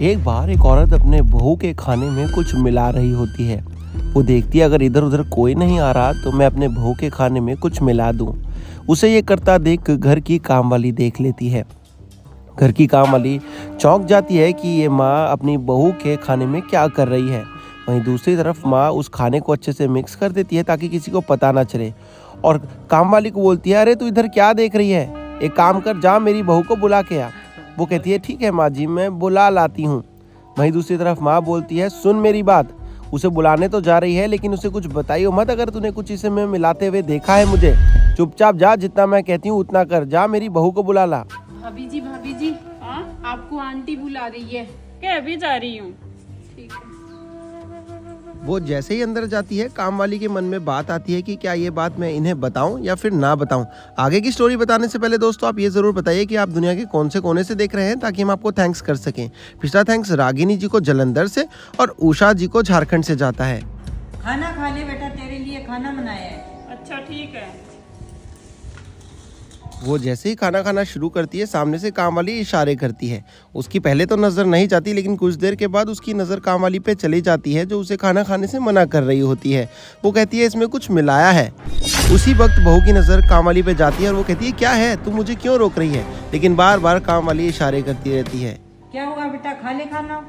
एक बार एक औरत अपने बहू के खाने में कुछ मिला रही होती है। वो देखती है अगर इधर उधर कोई नहीं आ रहा तो मैं अपने बहू के खाने में कुछ मिला दूं। उसे ये करता देख घर की काम वाली देख लेती है। घर की काम वाली चौंक जाती है कि ये माँ अपनी बहू के खाने में क्या कर रही है। वहीं दूसरी तरफ माँ उस खाने को अच्छे से मिक्स कर देती है ताकि किसी को पता ना चले, और काम वाली को बोलती है, अरे तू इधर क्या देख रही है, एक काम कर, जा मेरी बहू को बुला के आ। वो कहती है, ठीक है माँ जी, मैं बुला लाती हूँ। वहीं दूसरी तरफ माँ बोलती है, सुन मेरी बात, उसे बुलाने तो जा रही है लेकिन उसे कुछ बताइयो मत, अगर तूने कुछ इसे में मिलाते हुए देखा है मुझे। चुपचाप जा, जितना मैं कहती हूँ उतना कर, जा मेरी बहू को बुला ला। भाभी जी हाँ, आपको आंटी बुला रही है। क्या अभी जा रही हूँ? ठीक है। वो जैसे ही अंदर जाती है, काम वाली के मन में बात आती है कि क्या ये बात मैं इन्हें बताऊं या फिर ना बताऊं। आगे की स्टोरी बताने से पहले दोस्तों आप ये जरूर बताइए कि आप दुनिया के कौन से कोने से देख रहे हैं, ताकि हम आपको थैंक्स कर सकें। पिछला थैंक्स रागिनी जी को जलंधर से और उषा जी को झारखंड से जाता है। खाना खा ले बेटा, तेरे लिए खाना बनाया है। अच्छा ठीक है। वो जैसे ही खाना खाना शुरू करती है, सामने से काम वाली इशारे करती है। उसकी पहले तो नज़र नहीं जाती, लेकिन कुछ देर के बाद उसकी नज़र काम वाली पे चली जाती है जो उसे खाना खाने से मना कर रही होती है। वो कहती है, इसमें कुछ मिलाया है। उसी वक्त बहू की नज़र काम वाली पे जाती है और वो कहती है, क्या है, तू मुझे क्यों रोक रही है? लेकिन बार बार काम वाली इशारे करती रहती है। क्या हुआ बेटा, खा ले खाना।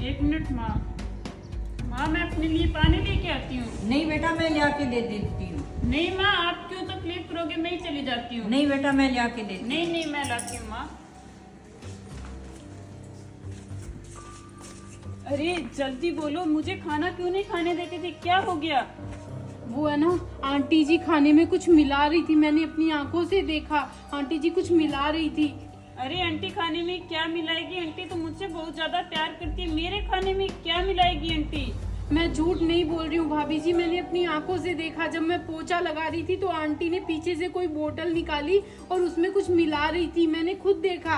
1 मिनट माँ, मैं अपने लिए पानी लेके आती हूँ। नहीं बेटा, मैं लिया के दे देती हूँ। नहीं माँ, आप क्यों तकलीफ करोगे, मैं ही चली जाती हूँ। नहीं बेटा, मैं लिया के देती हूँ। नहीं मैं लाती हूँ माँ। अरे जल्दी बोलो, मुझे खाना क्यों नहीं खाने देते थे, क्या हो गया? वो है ना, आंटी जी खाने में कुछ मिला रही थी, मैंने अपनी आंखों से देखा। आंटी जी कुछ मिला रही थी। अरे आंटी खाने में क्या मिलाएगी? आंटी तो मुझसे बहुत ज्यादा प्यार करती है, मेरे खाने में क्या मिलाएगी आंटी? मैं झूठ नहीं बोल रही हूँ भाभी जी, मैंने अपनी आंखों से देखा। जब मैं पोछा लगा रही थी तो आंटी ने पीछे से कोई बोतल निकाली और उसमें कुछ मिला रही थी, मैंने खुद देखा।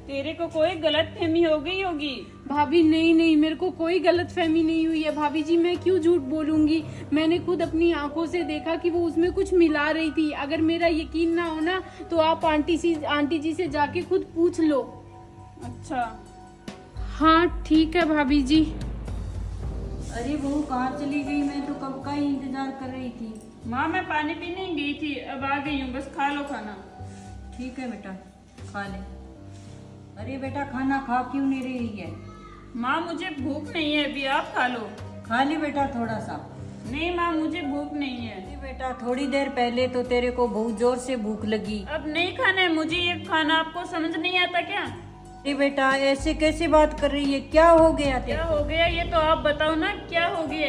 तेरे को कोई गलत फहमी हो गई होगी। भाभी नहीं, मेरे को कोई गलतफहमी नहीं हुई है भाभी जी, मैं क्यों झूठ बोलूंगी। मैंने खुद अपनी आंखों से देखा कि वो उसमें कुछ मिला रही थी। अगर मेरा यकीन ना हो ना तो आप आंटी जी से जाके खुद पूछ लो। अच्छा हाँ ठीक है भाभी जी। अरे बहू कहाँ चली गई, मैं तो कब का ही इंतजार कर रही थी। माँ मैं पानी पीने ही गई थी, अब आ गई हूँ, बस खा लो खाना। ठीक है बेटा, खा ले। अरे बेटा, खाना खा क्यों नहीं रही है? माँ मुझे भूख नहीं है अभी, आप खा लो। खा ले बेटा थोड़ा सा। नहीं माँ, मुझे भूख नहीं है। अरे बेटा, थोड़ी देर पहले तो तेरे को बहुत जोर से भूख लगी। अब नहीं खाना है मुझे ये खाना, आपको समझ नहीं आता क्या? अरे बेटा, ऐसे कैसे बात कर रही है, क्या हो गया तेरे क्या को? हो गया ये तो आप बताओ ना, क्या हो गया?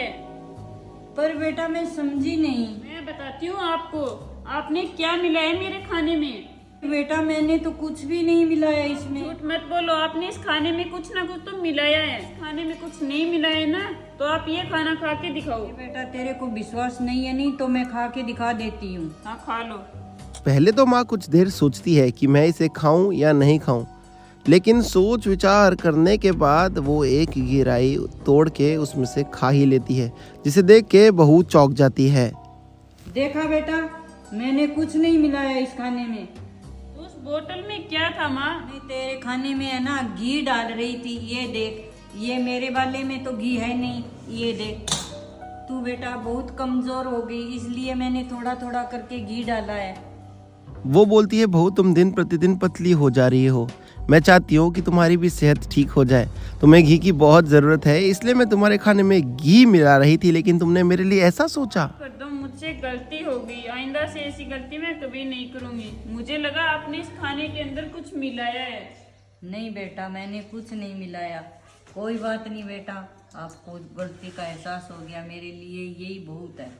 पर बेटा मैं समझी नहीं। मैं बताती हूँ आपको, आपने क्या मिलाया मेरे खाने में? बेटा मैंने तो कुछ भी नहीं मिलाया इसमें। झूठ मत बोलो, आपने इस खाने में कुछ ना कुछ तो मिलाया है। इस खाने में कुछ नहीं मिलाया है ना, तो आप ये खाना खा के दिखाओ। बेटा तेरे को विश्वास नहीं है, नहीं तो मैं खा के दिखा देती हूँ। हाँ खा लो। पहले तो माँ कुछ देर सोचती है कि मैं इसे खाऊं या नहीं खाऊं, लेकिन सोच विचार करने के बाद वो एक गिराई तोड़ के उसमें से खा ही लेती है, जिसे देख के बहू चौंक जाती है। देखा बेटा, मैंने कुछ नहीं मिलाया इस खाने में। उस बोतल में क्या था माँ? नहीं, तेरे खाने में है ना घी डाल रही थी, ये देख। ये मेरे वाले में तो घी है नहीं, ये देख। तू बेटा बहुत कमजोर हो गई, इसलिए मैंने थोड़ा थोड़ा करके घी डाला है। वो बोलती है, बहू तुम दिन प्रतिदिन पतली हो जा रही हो, मैं चाहती हूँ कि तुम्हारी भी सेहत ठीक हो जाए, तुम्हें घी की बहुत ज़रूरत है, इसलिए मैं तुम्हारे खाने में घी मिला रही थी, लेकिन तुमने मेरे लिए ऐसा सोचा। कर दो, मुझसे गलती हो गई, आइंदा से ऐसी गलती मैं कभी नहीं करूँगी। मुझे लगा आपने इस खाने के अंदर कुछ मिलाया है। नहीं बेटा, मैंने कुछ नहीं मिलाया। कोई बात नहीं बेटा, आपको गलती का एहसास हो गया, मेरे लिए यही बहुत है।